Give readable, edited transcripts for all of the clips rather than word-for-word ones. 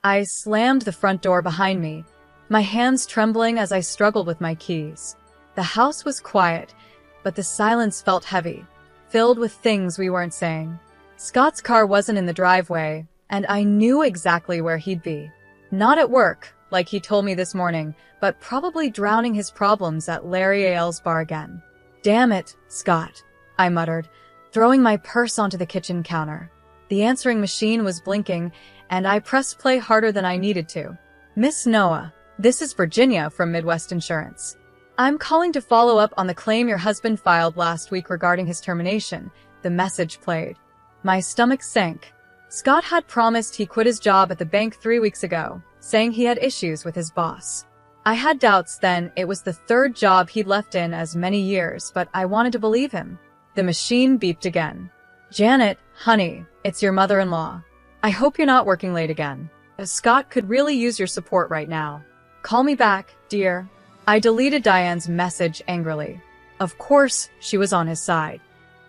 I slammed the front door behind me, my hands trembling as I struggled with my keys. The house was quiet, but the silence felt heavy, filled with things we weren't saying. Scott's car wasn't in the driveway, and I knew exactly where he'd be. Not at work, like he told me this morning, but probably drowning his problems at Larry Ailes' bar again. "Damn it, Scott," I muttered, throwing my purse onto the kitchen counter. The answering machine was blinking, and I pressed play harder than I needed to. "Miss Noah, this is Virginia from Midwest Insurance. I'm calling to follow up on the claim your husband filed last week regarding his termination," the message played. My stomach sank. Scott had promised he quit his job at the bank 3 weeks ago, saying he had issues with his boss. I had doubts then. It was the third job he'd left in as many years, but I wanted to believe him. The machine beeped again. "Janet, honey, it's your mother-in-law. I hope you're not working late again. Scott could really use your support right now. Call me back, dear." I deleted Diane's message angrily. Of course, she was on his side.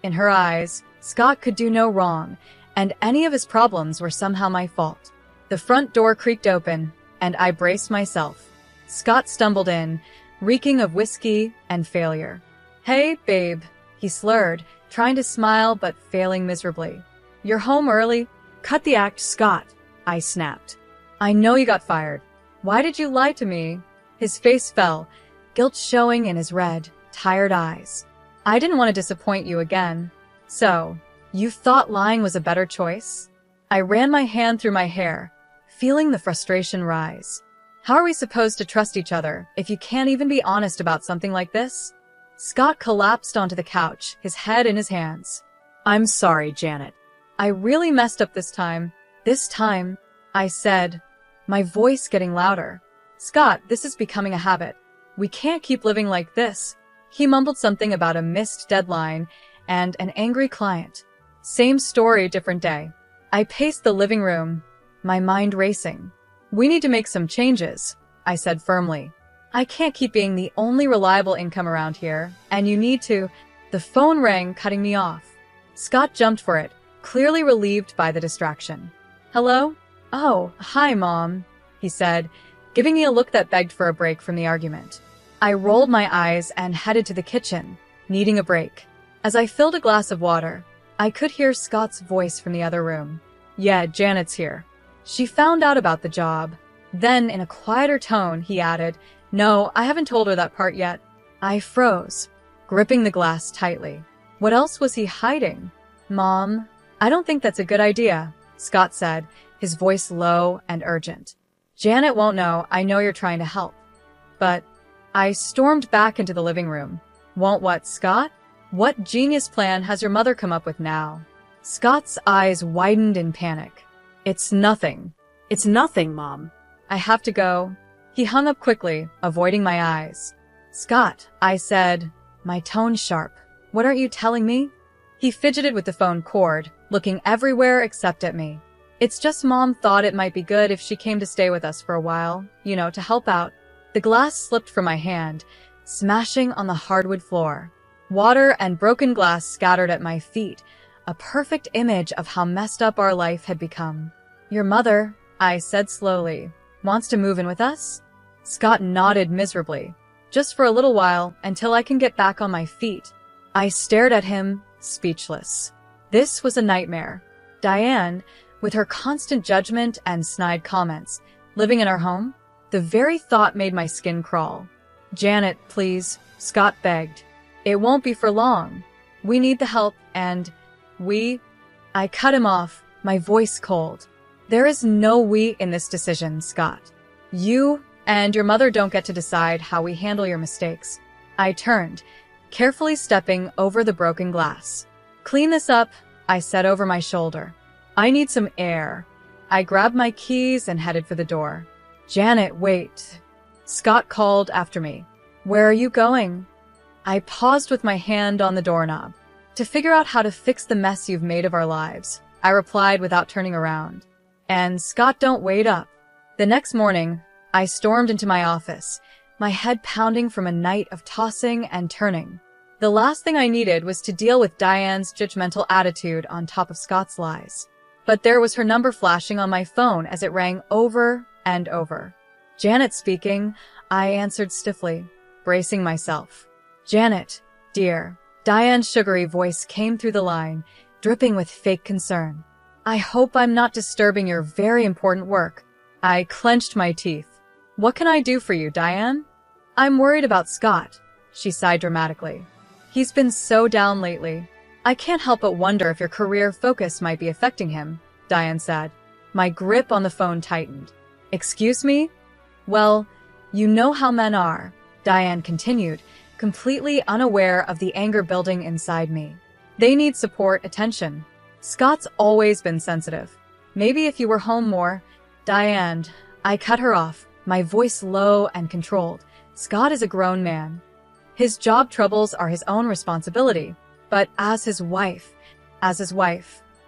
In her eyes, Scott could do no wrong, and any of his problems were somehow my fault. The front door creaked open, and I braced myself. Scott stumbled in, reeking of whiskey and failure. "Hey, babe," he slurred, trying to smile but failing miserably. "You're home early? Cut the act, Scott," I snapped. "I know you got fired. Why did you lie to me?" His face fell, guilt showing in his red, tired eyes. "I didn't want to disappoint you again. So, you thought lying was a better choice?" I ran my hand through my hair, feeling the frustration rise. How are we supposed to trust each other if you can't even be honest about something like this? Scott collapsed onto the couch, his head in his hands. "I'm sorry, Janet. I really messed up this time. This time," I said, my voice getting louder. "Scott, this is becoming a habit. We can't keep living like this." He mumbled something about a missed deadline and an angry client. Same story, different day. I paced the living room, my mind racing. "We need to make some changes," I said firmly. "I can't keep being the only reliable income around here, and you need to—" The phone rang, cutting me off. Scott jumped for it, clearly relieved by the distraction. "Hello? Oh, hi, Mom," he said, giving me a look that begged for a break from the argument. I rolled my eyes and headed to the kitchen, needing a break. As I filled a glass of water, I could hear Scott's voice from the other room. "Yeah, Janet's here. She found out about the job." Then, in a quieter tone, he added, "No, I haven't told her that part yet." I froze, gripping the glass tightly. What else was he hiding? "Mom, I don't think that's a good idea," Scott said, his voice low and urgent. "Janet won't know. I know you're trying to help." But I stormed back into the living room. "Won't what, Scott? What genius plan has your mother come up with now?" Scott's eyes widened in panic. "It's nothing. It's nothing, Mom. I have to go." He hung up quickly, avoiding my eyes. "Scott," I said, my tone sharp. "What aren't you telling me?" He fidgeted with the phone cord, looking everywhere except at me. "It's just Mom thought it might be good if she came to stay with us for a while, to help out." The glass slipped from my hand, smashing on the hardwood floor. Water and broken glass scattered at my feet, a perfect image of how messed up our life had become. "Your mother," I said slowly, "wants to move in with us?" Scott nodded miserably. "Just for a little while, until I can get back on my feet." I stared at him, speechless. This was a nightmare. Diane, with her constant judgment and snide comments, living in our home? The very thought made my skin crawl. "Janet, please," Scott begged. "It won't be for long. We need the help, and I cut him off, my voice cold. "There is no we in this decision, Scott. You and your mother don't get to decide how we handle your mistakes." I turned, carefully stepping over the broken glass. "Clean this up," I said over my shoulder. "I need some air." I grabbed my keys and headed for the door. "Janet, wait," Scott called after me. "Where are you going?" I paused with my hand on the doorknob. "To figure out how to fix the mess you've made of our lives," I replied without turning around. And Scott, don't wait up. The next morning, I stormed into my office, my head pounding from a night of tossing and turning. The last thing I needed was to deal with Diane's judgmental attitude on top of Scott's lies. but there was her number flashing on my phone as it rang over and over. Janet speaking, I answered stiffly, bracing myself. Janet, dear. Diane's sugary voice came through the line, dripping with fake concern. I hope I'm not disturbing your very important work. I clenched my teeth. What can I do for you, Diane? I'm worried about Scott, she sighed dramatically. He's been so down lately. I can't help but wonder if your career focus might be affecting him, Diane said. My grip on the phone tightened. Excuse me? Well, you know how men are, Diane continued, completely unaware of the anger building inside me. They need support, attention. Scott's always been sensitive. Maybe if you were home more, Diane. I cut her off, my voice low and controlled. Scott is a grown man. His job troubles are his own responsibility. But as his wife,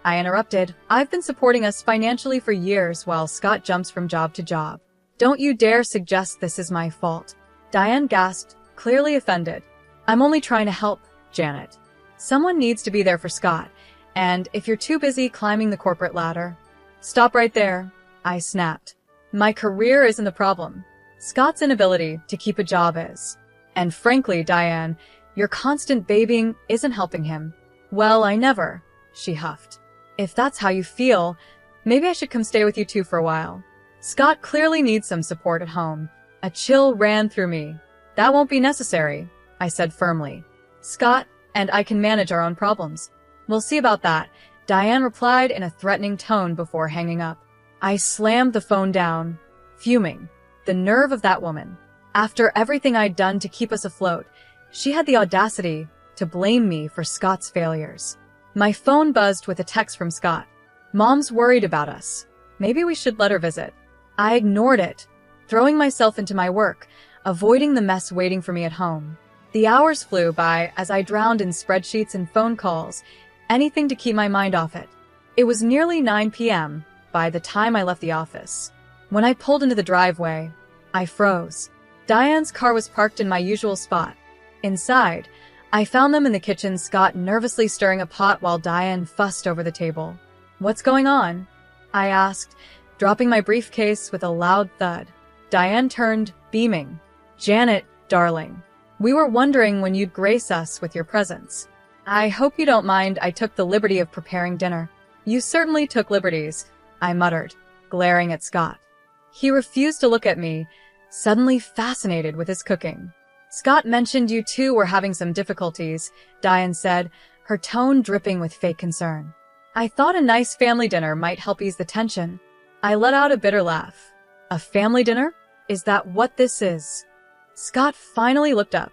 I interrupted, I've been supporting us financially for years while Scott jumps from job to job. Don't you dare suggest this is my fault. Diane gasped, clearly offended. I'm only trying to help, Janet. Someone needs to be there for Scott, and if you're too busy climbing the corporate ladder, stop right there, I snapped. My career isn't the problem. Scott's inability to keep a job is. And frankly, Diane, your constant babying isn't helping him. Well, I never, she huffed. If that's how you feel, maybe I should come stay with you two for a while. Scott clearly needs some support at home. A chill ran through me. That won't be necessary, I said firmly. Scott and I can manage our own problems. We'll see about that, Diane replied in a threatening tone before hanging up. I slammed the phone down, fuming. The nerve of that woman. After everything I'd done to keep us afloat, she had the audacity to blame me for Scott's failures. My phone buzzed with a text from Scott. Mom's worried about us. Maybe we should let her visit. I ignored it, throwing myself into my work, avoiding the mess waiting for me at home. The hours flew by as I drowned in spreadsheets and phone calls, anything to keep my mind off it. It was nearly 9 p.m. by the time I left the office. When I pulled into the driveway, I froze. Diane's car was parked in my usual spot. Inside, I found them in the kitchen, Scott nervously stirring a pot while Diane fussed over the table. What's going on? I asked, dropping my briefcase with a loud thud. Diane turned, beaming. Janet, darling. We were wondering when you'd grace us with your presence. I hope you don't mind I took the liberty of preparing dinner. You certainly took liberties, I muttered, glaring at Scott. He refused to look at me, suddenly fascinated with his cooking. Scott mentioned you two were having some difficulties, Diane said, her tone dripping with fake concern. I thought a nice family dinner might help ease the tension. I let out a bitter laugh. A family dinner? Is that what this is? Scott finally looked up.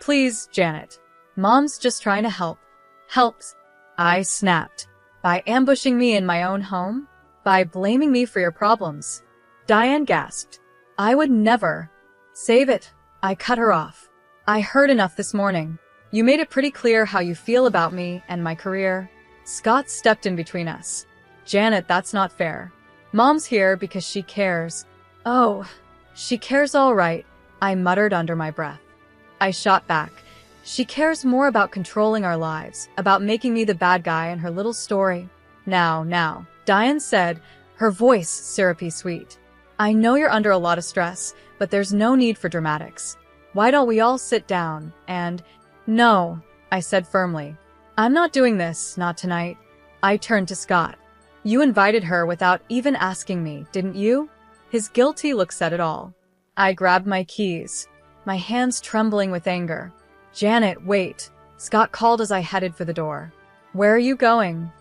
Please, Janet. Mom's just trying to help. Helps? I snapped. By ambushing me in my own home? By blaming me for your problems? Diane gasped. I would never. Save it. I cut her off. I heard enough this morning. You made it pretty clear how you feel about me and my career. Scott stepped in between us. Janet, that's not fair. Mom's here because she cares. Oh, she cares all right, I muttered under my breath. I shot back. She cares more about controlling our lives, about making me the bad guy in her little story. Now, Diane said, her voice syrupy sweet. I know you're under a lot of stress, but there's no need for dramatics. Why don't we all sit down and— No, I said firmly. I'm not doing this, not tonight. I turned to Scott. You invited her without even asking me, didn't you? His guilty look said it all. I grabbed my keys, my hands trembling with anger. Janet, wait, Scott called as I headed for the door. Where are you going?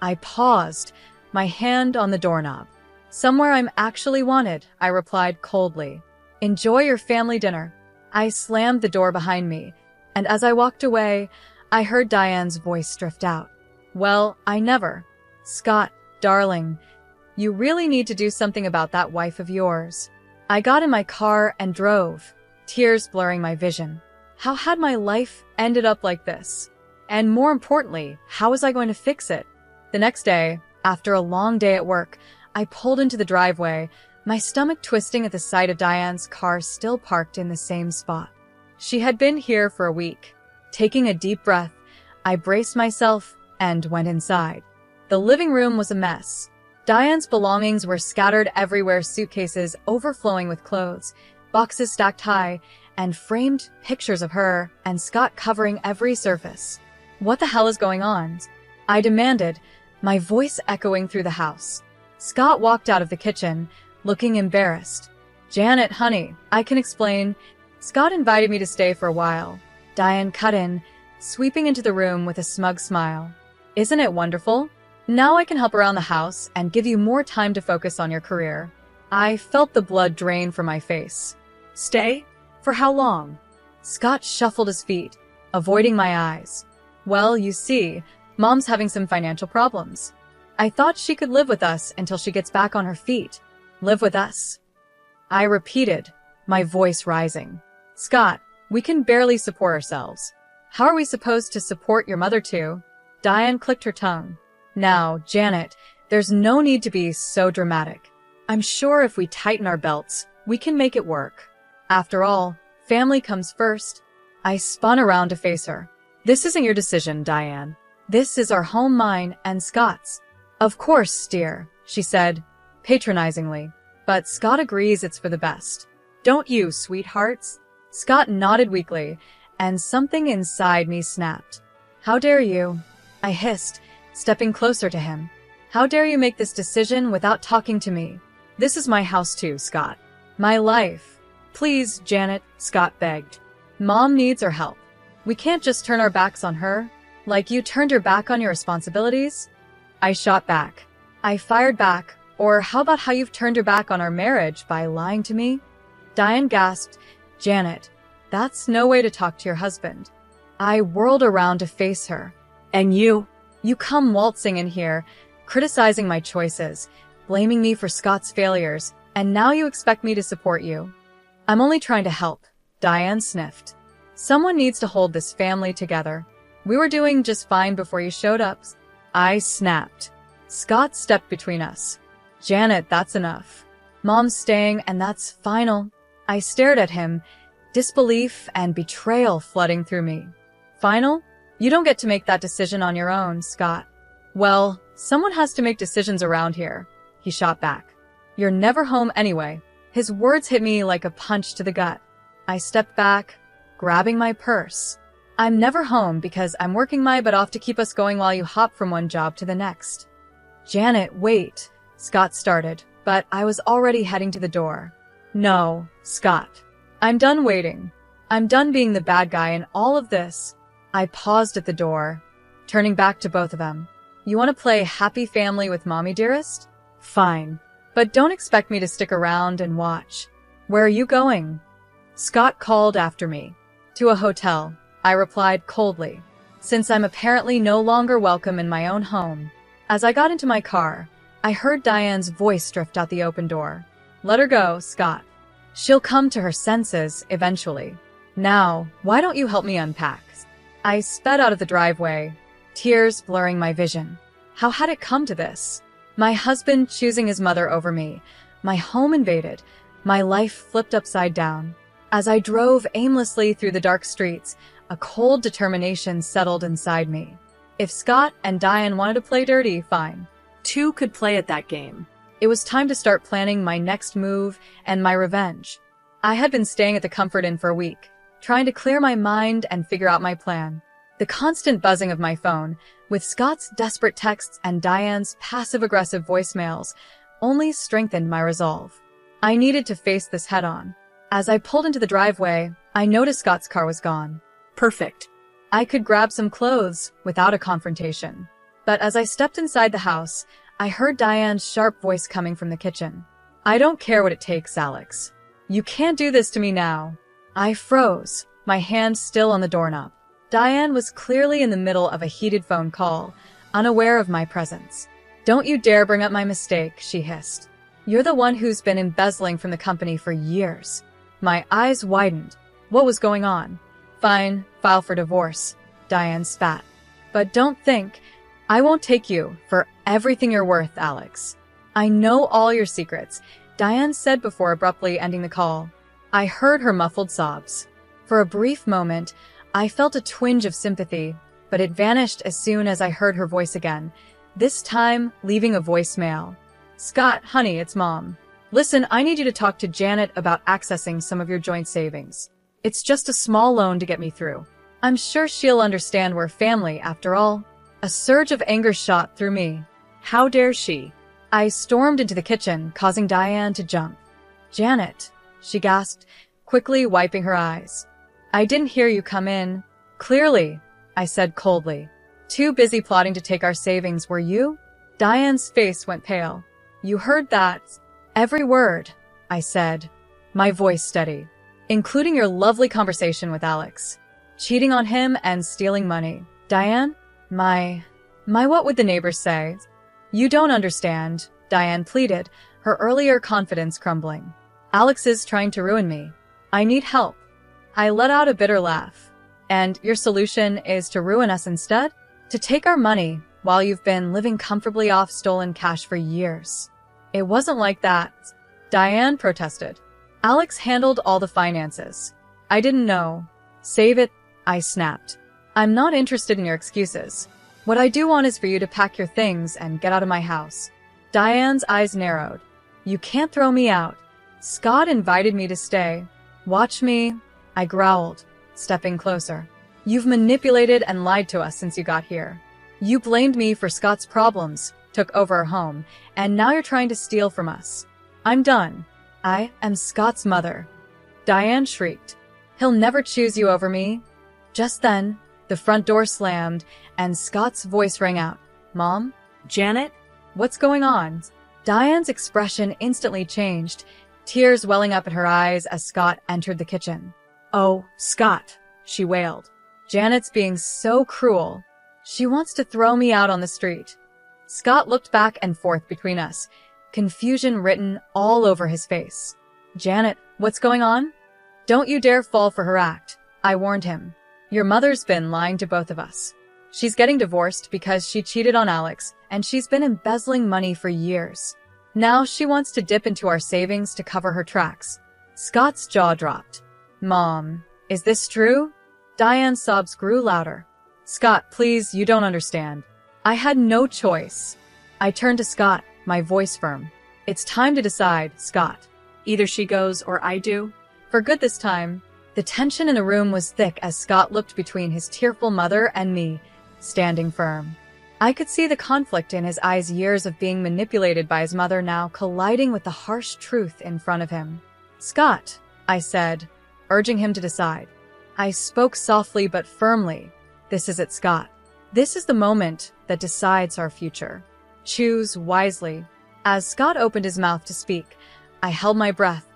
I paused, my hand on the doorknob. Somewhere I'm actually wanted, I replied coldly. Enjoy your family dinner. I slammed the door behind me, and as I walked away, I heard Diane's voice drift out. Well, I never. Scott, darling, you really need to do something about that wife of yours. I got in my car and drove, tears blurring my vision. How had my life ended up like this? And more importantly, how was I going to fix it? The next day, after a long day at work, I pulled into the driveway, my stomach twisting at the sight of Diane's car still parked in the same spot. She had been here for a week. Taking a deep breath, I braced myself and went inside. The living room was a mess. Diane's belongings were scattered everywhere, suitcases overflowing with clothes, boxes stacked high, and framed pictures of her and Scott covering every surface. "What the hell is going on?" I demanded, my voice echoing through the house. Scott walked out of the kitchen, looking embarrassed. "Janet, honey, I can explain." Scott invited me to stay for a while. Diane cut in, sweeping into the room with a smug smile. "Isn't it wonderful? Now I can help around the house and give you more time to focus on your career." I felt the blood drain from my face. "Stay? For how long?" Scott shuffled his feet, avoiding my eyes. "Well, you see, Mom's having some financial problems. I thought she could live with us until she gets back on her feet." "Live with us?" I repeated, my voice rising. "Scott, we can barely support ourselves. How are we supposed to support your mother too?" Diane clicked her tongue. "Now, Janet, there's no need to be so dramatic. I'm sure if we tighten our belts, we can make it work. After all, family comes first." I spun around to face her. "This isn't your decision, Diane. This is our home, mine and Scott's." "Of course, dear," she said, patronizingly. "But Scott agrees it's for the best. Don't you, sweethearts?" Scott nodded weakly, and something inside me snapped. "How dare you?" I hissed, stepping closer to him. "How dare you make this decision without talking to me? This is my house too, Scott. My life." "Please, Janet," Scott begged. "Mom needs our help. We can't just turn our backs on her, like you turned your back on your responsibilities." I shot back. I fired back, "Or how about how you've turned your back on our marriage by lying to me?" Diane gasped, "Janet, that's no way to talk to your husband." I whirled around to face her. "And you come waltzing in here, criticizing my choices, blaming me for Scott's failures, and now you expect me to support you." "I'm only trying to help," Diane sniffed. "Someone needs to hold this family together. We were doing just fine before you showed up." I snapped. Scott stepped between us. "Janet, that's enough. Mom's staying, and that's final." I stared at him, disbelief and betrayal flooding through me. "Final? You don't get to make that decision on your own, Scott." "Well, someone has to make decisions around here," he shot back. "You're never home anyway." His words hit me like a punch to the gut. I stepped back, grabbing my purse. "I'm never home because I'm working my butt off to keep us going while you hop from one job to the next." "Janet, wait," Scott started, but I was already heading to the door. "No, Scott. I'm done waiting. I'm done being the bad guy in all of this." I paused at the door, turning back to both of them. "You want to play happy family with mommy, dearest? Fine. But don't expect me to stick around and watch." "Where are you going?" Scott called after me. "To a hotel," I replied coldly, since I'm apparently no longer welcome in my own home. As I got into my car, I heard Diane's voice drift out the open door. "Let her go, Scott. She'll come to her senses eventually. Now, why don't you help me unpack?" I sped out of the driveway, tears blurring my vision. How had it come to this? My husband choosing his mother over me, my home invaded, my life flipped upside down. As I drove aimlessly through the dark streets, a cold determination settled inside me. If Scott and Diane wanted to play dirty, fine. Two could play at that game. It was time to start planning my next move and my revenge. I had been staying at the Comfort Inn for a week, trying to clear my mind and figure out my plan. The constant buzzing of my phone, with Scott's desperate texts and Diane's passive-aggressive voicemails, only strengthened my resolve. I needed to face this head-on. As I pulled into the driveway, I noticed Scott's car was gone. Perfect. I could grab some clothes without a confrontation. But as I stepped inside the house, I heard Diane's sharp voice coming from the kitchen. "I don't care what it takes, Alex. You can't do this to me now." I froze, my hand still on the doorknob. Diane was clearly in the middle of a heated phone call, unaware of my presence. "Don't you dare bring up my mistake," she hissed. "You're the one who's been embezzling from the company for years." My eyes widened. What was going on? "Fine, file for divorce," Diane spat. "But don't think I won't take you for everything you're worth, Alex. I know all your secrets," Diane said before abruptly ending the call. I heard her muffled sobs. For a brief moment, I felt a twinge of sympathy, but it vanished as soon as I heard her voice again, this time leaving a voicemail. Scott, honey, it's Mom. Listen, I need you to talk to Janet about accessing some of your joint savings. It's just a small loan to get me through. I'm sure she'll understand we're family after all. A surge of anger shot through me. How dare she? I stormed into the kitchen, causing Diane to jump. Janet, she gasped, quickly wiping her eyes. I didn't hear you come in. Clearly, I said coldly. Too busy plotting to take our savings, were you? Diane's face went pale. You heard that? Every word, I said, my voice steady. Including your lovely conversation with Alex. Cheating on him and stealing money. Diane? My what would the neighbors say? You don't understand, Diane pleaded, her earlier confidence crumbling. Alex is trying to ruin me. I need help. I let out a bitter laugh. And your solution is to ruin us instead? To take our money while you've been living comfortably off stolen cash for years. It wasn't like that, Diane protested. Alex handled all the finances. I didn't know. Save it, I snapped. I'm not interested in your excuses. What I do want is for you to pack your things and get out of my house. Diane's eyes narrowed. You can't throw me out. Scott invited me to stay. Watch me, I growled, stepping closer. You've manipulated and lied to us since you got here. You blamed me for Scott's problems, took over our home, and now you're trying to steal from us. I'm done. I am Scott's mother. Diane shrieked. He'll never choose you over me. Just then, the front door slammed, and Scott's voice rang out. Mom? Janet? What's going on? Diane's expression instantly changed, tears welling up in her eyes as Scott entered the kitchen. Oh, Scott, she wailed. Janet's being so cruel. She wants to throw me out on the street. Scott looked back and forth between us, confusion written all over his face. Janet, what's going on? Don't you dare fall for her act, I warned him. Your mother's been lying to both of us. She's getting divorced because she cheated on Alex, and she's been embezzling money for years. Now she wants to dip into our savings to cover her tracks. Scott's jaw dropped. Mom, is this true? Diane's sobs grew louder. Scott, please, you don't understand. I had no choice. I turned to Scott, my voice firm. It's time to decide, Scott. Either she goes or I do. For good this time. The tension in the room was thick as Scott looked between his tearful mother and me, standing firm. I could see the conflict in his eyes, years of being manipulated by his mother now colliding with the harsh truth in front of him. Scott, I said, urging him to decide. I spoke softly but firmly. This is it, Scott. This is the moment that decides our future. Choose wisely. As Scott opened his mouth to speak, I held my breath,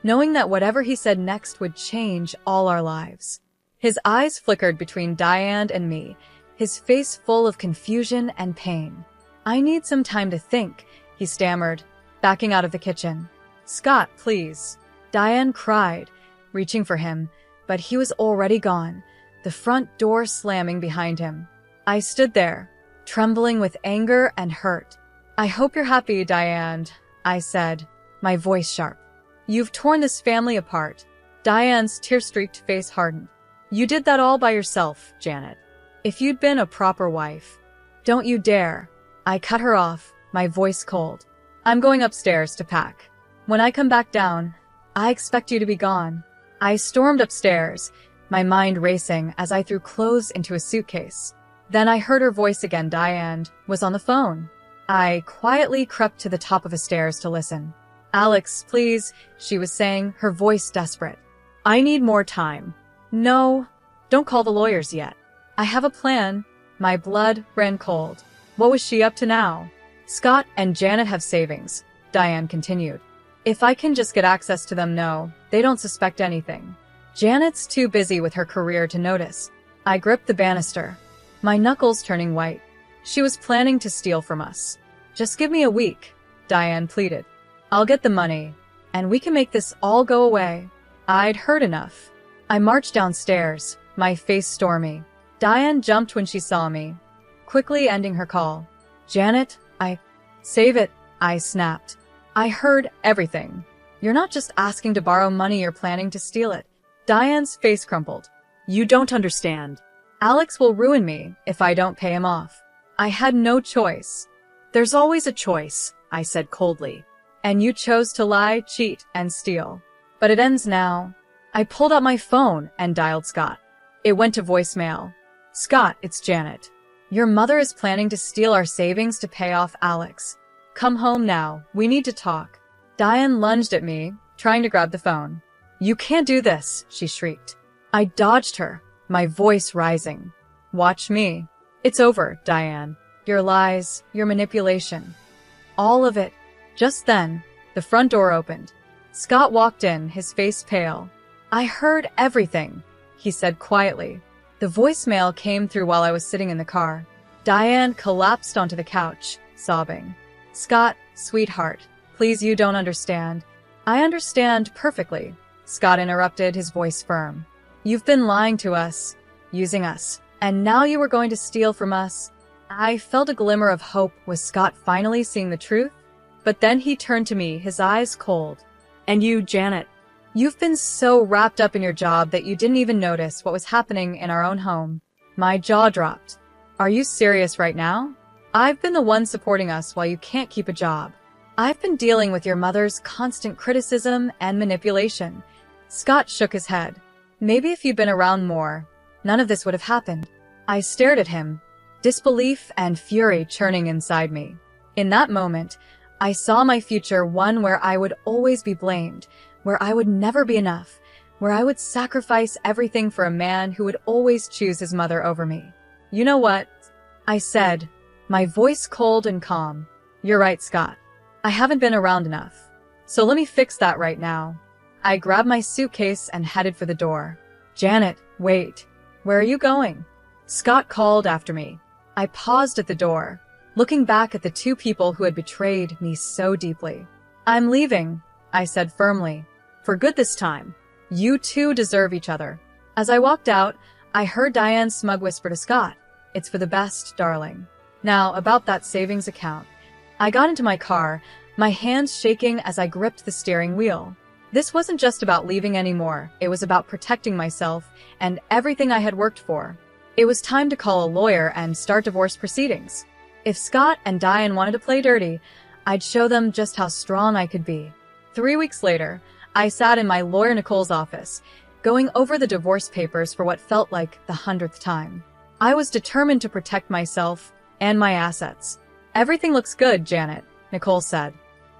knowing that whatever he said next would change all our lives. His eyes flickered between Diane and me, his face full of confusion and pain. I need some time to think, he stammered, backing out of the kitchen. Scott, please. Diane cried, reaching for him, but he was already gone, the front door slamming behind him. I stood there, trembling with anger and hurt. I hope you're happy, Diane, I said, my voice sharp. You've torn this family apart. Diane's tear-streaked face hardened. You did that all by yourself, Janet. If you'd been a proper wife. Don't you dare. I cut her off, my voice cold. I'm going upstairs to pack. When I come back down, I expect you to be gone. I stormed upstairs, my mind racing as I threw clothes into a suitcase. Then I heard her voice again. Diane was on the phone. I quietly crept to the top of the stairs to listen. Alex, please, she was saying, her voice desperate. I need more time. No, don't call the lawyers yet. I have a plan. My blood ran cold. What was she up to now? Scott and Janet have savings, Diane continued. If I can just get access to them, no, they don't suspect anything. Janet's too busy with her career to notice. I gripped the banister, my knuckles turning white. She was planning to steal from us. Just give me a week, Diane pleaded. I'll get the money, and we can make this all go away. I'd heard enough. I marched downstairs, my face stormy. Diane jumped when she saw me, quickly ending her call. Janet, Save it, I snapped. I heard everything. You're not just asking to borrow money, you're planning to steal it. Diane's face crumpled. You don't understand. Alex will ruin me if I don't pay him off. I had no choice. There's always a choice, I said coldly. And you chose to lie, cheat, and steal. But it ends now. I pulled out my phone and dialed Scott. It went to voicemail. Scott, it's Janet. Your mother is planning to steal our savings to pay off Alex. Come home now. We need to talk. Diane lunged at me, trying to grab the phone. You can't do this, she shrieked. I dodged her, my voice rising. Watch me. It's over, Diane. Your lies, your manipulation. All of it. Just then, the front door opened. Scott walked in, his face pale. I heard everything, he said quietly. The voicemail came through while I was sitting in the car. Diane collapsed onto the couch, sobbing. Scott, sweetheart, please, you don't understand. I understand perfectly, Scott interrupted, his voice firm. You've been lying to us, using us, and now you were going to steal from us. I felt a glimmer of hope. Was Scott finally seeing the truth? But then he turned to me, his eyes cold. And you, Janet. You've been so wrapped up in your job that you didn't even notice what was happening in our own home. My jaw dropped. Are you serious right now? I've been the one supporting us while you can't keep a job. I've been dealing with your mother's constant criticism and manipulation. Scott shook his head. Maybe if you'd been around more, none of this would have happened. I stared at him, disbelief and fury churning inside me. In that moment, I saw my future, one where I would always be blamed, where I would never be enough, where I would sacrifice everything for a man who would always choose his mother over me. You know what? I said, my voice cold and calm. You're right, Scott. I haven't been around enough. So let me fix that right now. I grabbed my suitcase and headed for the door. Janet, wait. Where are you going? Scott called after me. I paused at the door, looking back at the two people who had betrayed me so deeply. I'm leaving, I said firmly. For good this time. You two deserve each other. As I walked out, I heard Diane's smug whisper to Scott. It's for the best, darling. Now, about that savings account. I got into my car, my hands shaking as I gripped the steering wheel. This wasn't just about leaving anymore. It was about protecting myself and everything I had worked for. It was time to call a lawyer and start divorce proceedings. If Scott and Diane wanted to play dirty, I'd show them just how strong I could be. 3 weeks later, I sat in my lawyer Nicole's office, going over the divorce papers for what felt like the 100th time. I was determined to protect myself and my assets. Everything looks good, Janet, Nicole said.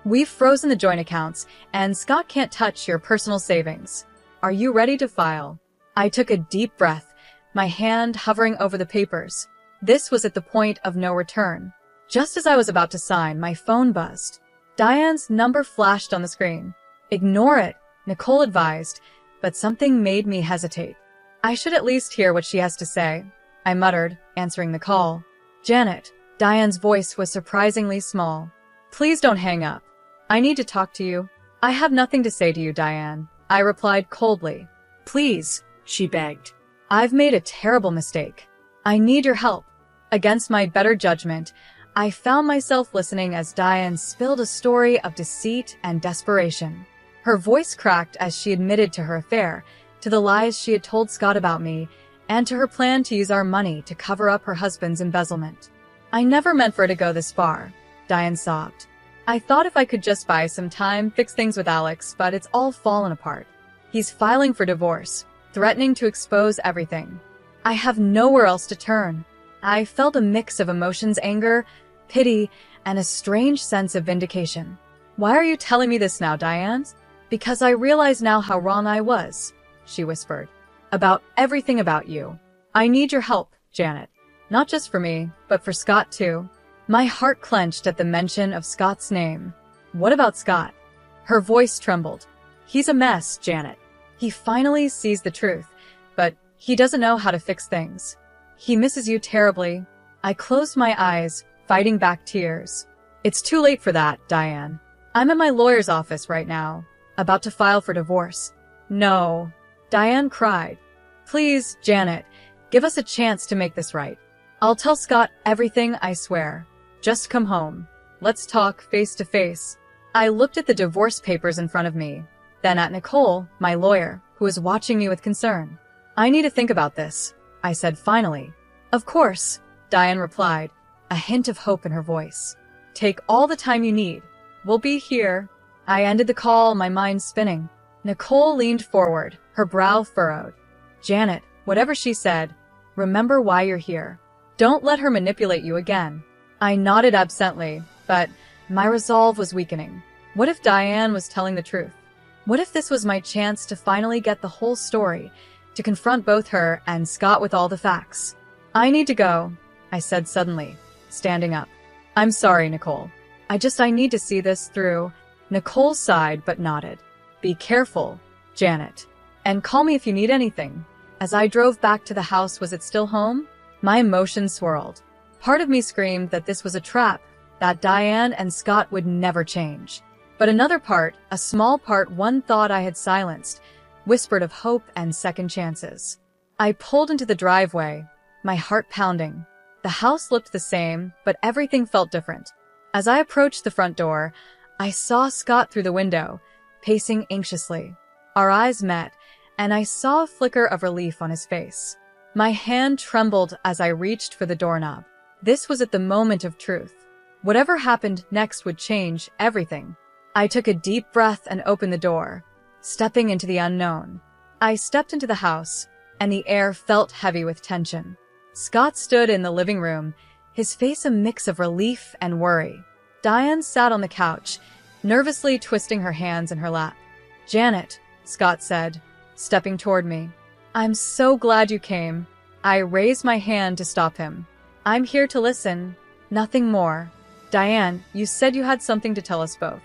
We've frozen the joint accounts, and Scott can't touch your personal savings. Are you ready to file? I took a deep breath, my hand hovering over the papers. This was at the point of no return. Just as I was about to sign, my phone buzzed. Diane's number flashed on the screen. Ignore it, Nicole advised, but something made me hesitate. I should at least hear what she has to say, I muttered, answering the call. Janet, Diane's voice was surprisingly small. Please don't hang up. I need to talk to you. I have nothing to say to you, Diane, I replied coldly. Please, she begged. I've made a terrible mistake. I need your help. Against my better judgment, I found myself listening as Diane spilled a story of deceit and desperation. Her voice cracked as she admitted to her affair, to the lies she had told Scott about me, and to her plan to use our money to cover up her husband's embezzlement. I never meant for it to go this far, Diane sobbed. I thought if I could just buy some time, fix things with Alex, but it's all fallen apart. He's filing for divorce, threatening to expose everything. I have nowhere else to turn. I felt a mix of emotions, anger, pity, and a strange sense of vindication. Why are you telling me this now, Diane? Because I realize now how wrong I was, she whispered. About everything about you. I need your help, Janet. Not just for me, but for Scott too. My heart clenched at the mention of Scott's name. What about Scott? Her voice trembled. He's a mess, Janet. He finally sees the truth, but he doesn't know how to fix things. He misses you terribly. I closed my eyes, fighting back tears. It's too late for that, Diane. I'm at my lawyer's office right now, about to file for divorce. No, Diane cried. Please, Janet, give us a chance to make this right. I'll tell Scott everything, I swear. Just come home. Let's talk face to face. I looked at the divorce papers in front of me, then at Nicole, my lawyer, who was watching me with concern. I need to think about this, I said finally. Of course, Diane replied, a hint of hope in her voice. Take all the time you need. We'll be here. I ended the call, my mind spinning. Nicole leaned forward, her brow furrowed. Janet, whatever she said, remember why you're here. Don't let her manipulate you again. I nodded absently, but my resolve was weakening. What if Diane was telling the truth? What if this was my chance to finally get the whole story, to confront both her and Scott with all the facts? I need to go, I said suddenly, standing up. I'm sorry, Nicole. I need to see this through. Nicole sighed but nodded. Be careful, Janet. And call me if you need anything. As I drove back to the house, was it still home? My emotions swirled. Part of me screamed that this was a trap, that Diane and Scott would never change. But another part, a small part, one thought I had silenced, whispered of hope and second chances. I pulled into the driveway, my heart pounding. The house looked the same, but everything felt different. As I approached the front door, I saw Scott through the window, pacing anxiously. Our eyes met, and I saw a flicker of relief on his face. My hand trembled as I reached for the doorknob. This was at the moment of truth. Whatever happened next would change everything. I took a deep breath and opened the door, stepping into the unknown. I stepped into the house, and the air felt heavy with tension. Scott stood in the living room, his face a mix of relief and worry. Diane sat on the couch, nervously twisting her hands in her lap. Janet, Scott said, stepping toward me. I'm so glad you came. I raised my hand to stop him. I'm here to listen, nothing more. Diane, you said you had something to tell us both.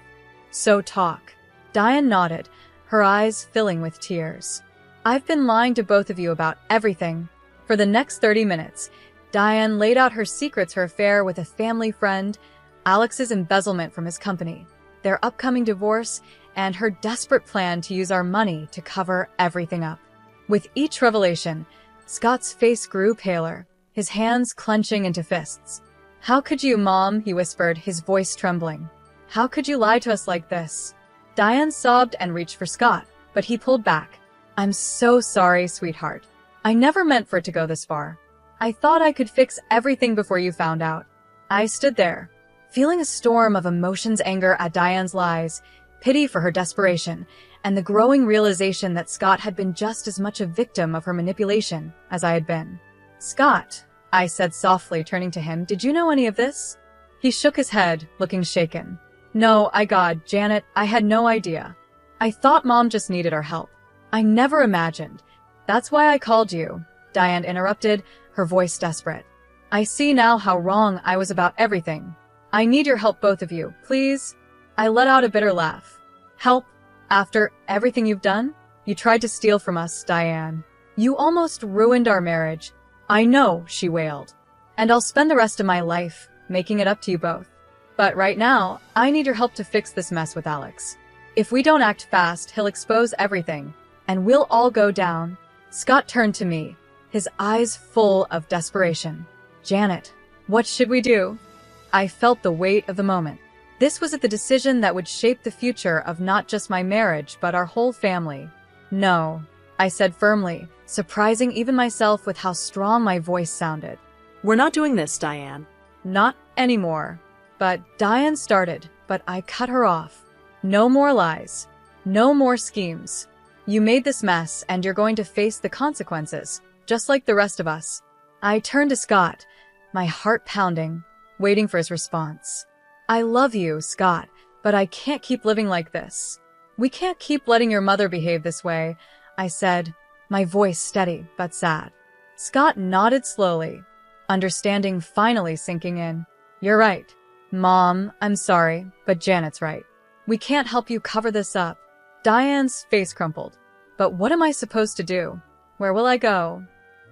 So talk. Diane nodded, her eyes filling with tears. I've been lying to both of you about everything. For the next 30 minutes, Diane laid out her secrets, her affair with a family friend, Alex's embezzlement from his company, their upcoming divorce, and her desperate plan to use our money to cover everything up. With each revelation, Scott's face grew paler, his hands clenching into fists. How could you, Mom? He whispered, his voice trembling. How could you lie to us like this? Diane sobbed and reached for Scott, but he pulled back. I'm so sorry, sweetheart. I never meant for it to go this far. I thought I could fix everything before you found out. I stood there, feeling a storm of emotions, anger at Diane's lies, pity for her desperation, and the growing realization that Scott had been just as much a victim of her manipulation as I had been. Scott, I said softly, turning to him, did you know any of this? He shook his head, looking shaken. No, Janet, I had no idea. I thought Mom just needed our help. I never imagined. That's why I called you, Diane interrupted, her voice desperate. I see now how wrong I was about everything. I need your help, both of you, please. I let out a bitter laugh. Help? After everything you've done? You tried to steal from us, Diane. You almost ruined our marriage. I know, she wailed. And I'll spend the rest of my life making it up to you both. But right now, I need your help to fix this mess with Alex. If we don't act fast, he'll expose everything, and we'll all go down. Scott turned to me, his eyes full of desperation. Janet, what should we do? I felt the weight of the moment. This was the decision that would shape the future of not just my marriage, but our whole family. No, I said firmly, surprising even myself with how strong my voice sounded. We're not doing this, Diane. Not anymore. But Diane started, but I cut her off. No more lies. No more schemes. You made this mess, and you're going to face the consequences, just like the rest of us. I turned to Scott, my heart pounding, waiting for his response. I love you, Scott, but I can't keep living like this. We can't keep letting your mother behave this way, I said, my voice steady but sad. Scott nodded slowly, understanding finally sinking in. You're right. Mom, I'm sorry, but Janet's right. We can't help you cover this up. Diane's face crumpled. But what am I supposed to do? Where will I go?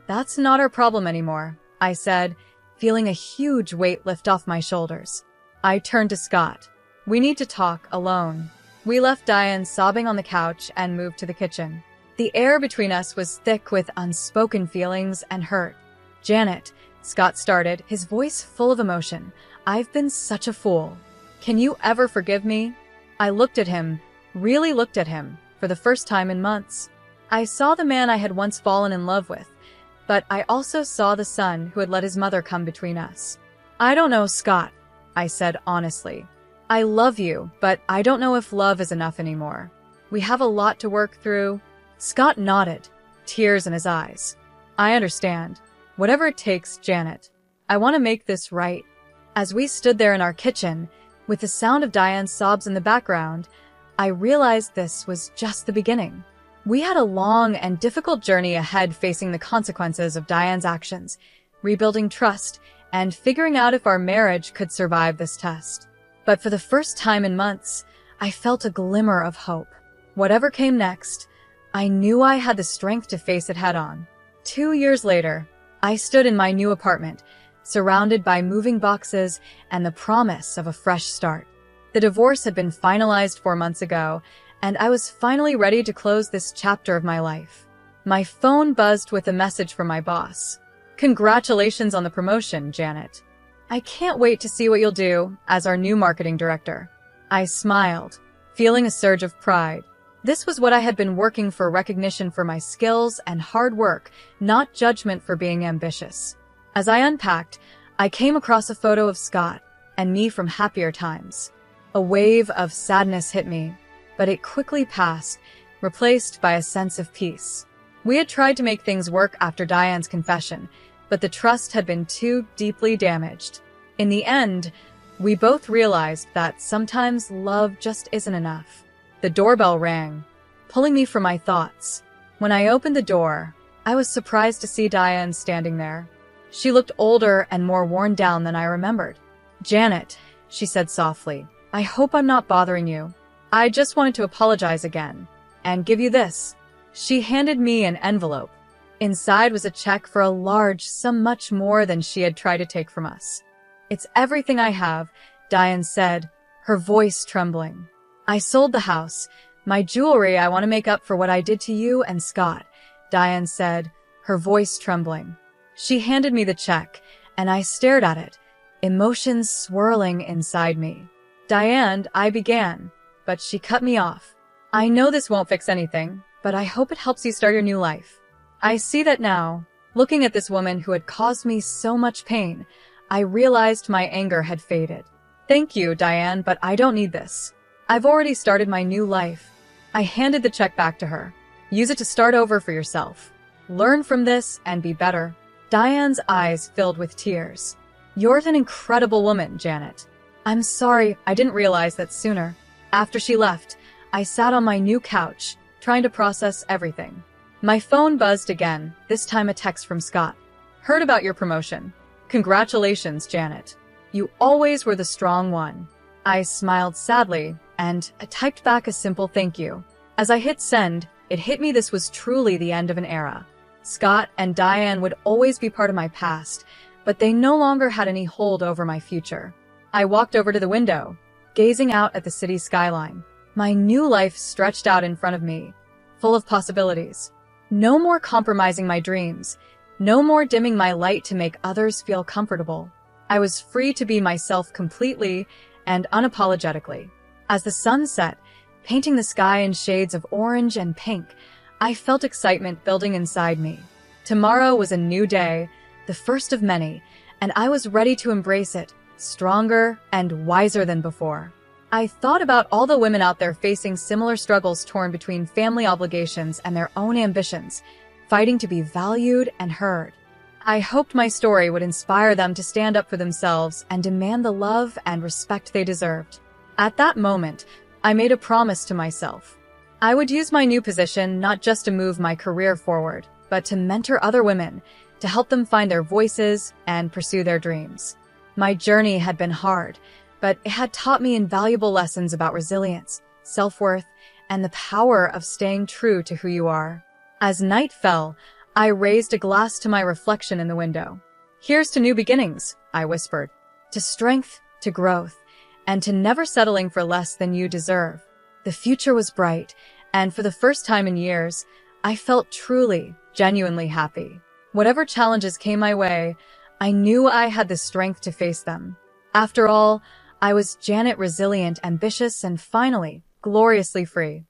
That's not our problem anymore, I said, feeling a huge weight lift off my shoulders. I turned to Scott. We need to talk alone. We left Diane sobbing on the couch and moved to the kitchen. The air between us was thick with unspoken feelings and hurt. Janet, Scott started, his voice full of emotion. I've been such a fool. Can you ever forgive me? I looked at him, really looked at him, for the first time in months. I saw the man I had once fallen in love with, but I also saw the son who had let his mother come between us. I don't know, Scott, I said honestly. I love you, but I don't know if love is enough anymore. We have a lot to work through. Scott nodded, tears in his eyes. I understand. Whatever it takes, Janet. I want to make this right. As we stood there in our kitchen, with the sound of Diane's sobs in the background, I realized this was just the beginning. We had a long and difficult journey ahead, facing the consequences of Diane's actions, rebuilding trust, and figuring out if our marriage could survive this test. But for the first time in months, I felt a glimmer of hope. Whatever came next, I knew I had the strength to face it head-on. 2 years later, I stood in my new apartment, surrounded by moving boxes and the promise of a fresh start. The divorce had been finalized 4 months ago, and I was finally ready to close this chapter of my life. My phone buzzed with a message from my boss. Congratulations on the promotion, Janet. I can't wait to see what you'll do as our new marketing director. I smiled, feeling a surge of pride. This was what I had been working for: recognition for my skills and hard work, not judgment for being ambitious. As I unpacked, I came across a photo of Scott and me from happier times. A wave of sadness hit me, but it quickly passed, replaced by a sense of peace. We had tried to make things work after Diane's confession, but the trust had been too deeply damaged. In the end, we both realized that sometimes love just isn't enough. The doorbell rang, pulling me from my thoughts. When I opened the door, I was surprised to see Diane standing there. She looked older and more worn down than I remembered. Janet, she said softly, I hope I'm not bothering you. I just wanted to apologize again and give you this. She handed me an envelope. Inside was a check for a large sum, much more than she had tried to take from us. It's everything I have, Diane said, her voice trembling. I sold the house, my jewelry. I want to make up for what I did to you and Scott, Diane said, her voice trembling. She handed me the check, and I stared at it, emotions swirling inside me. Diane, I began, but she cut me off. I know this won't fix anything, but I hope it helps you start your new life. I see that now. Looking at this woman who had caused me so much pain, I realized my anger had faded. Thank you, Diane, but I don't need this. I've already started my new life. I handed the check back to her. Use it to start over for yourself. Learn from this and be better. Diane's eyes filled with tears. You're an incredible woman, Janet. I'm sorry I didn't realize that sooner. After she left, I sat on my new couch, trying to process everything. My phone buzzed again, this time a text from Scott. Heard about your promotion. Congratulations, Janet. You always were the strong one. I smiled sadly, and I typed back a simple thank you. As I hit send, it hit me: this was truly the end of an era. Scott and Diane would always be part of my past, but they no longer had any hold over my future. I walked over to the window, gazing out at the city skyline. My new life stretched out in front of me, full of possibilities. No more compromising my dreams, no more dimming my light to make others feel comfortable. I was free to be myself completely and unapologetically. As the sun set, painting the sky in shades of orange and pink, I felt excitement building inside me. Tomorrow was a new day, the first of many, and I was ready to embrace it, stronger and wiser than before. I thought about all the women out there facing similar struggles, torn between family obligations and their own ambitions, fighting to be valued and heard. I hoped my story would inspire them to stand up for themselves and demand the love and respect they deserved. At that moment, I made a promise to myself. I would use my new position not just to move my career forward, but to mentor other women, to help them find their voices and pursue their dreams. My journey had been hard, but it had taught me invaluable lessons about resilience, self-worth, and the power of staying true to who you are. As night fell, I raised a glass to my reflection in the window. Here's to new beginnings, I whispered, to strength, to growth, and to never settling for less than you deserve. The future was bright, and for the first time in years, I felt truly, genuinely happy. Whatever challenges came my way, I knew I had the strength to face them. After all, I was Janet, resilient, ambitious, and finally, gloriously free.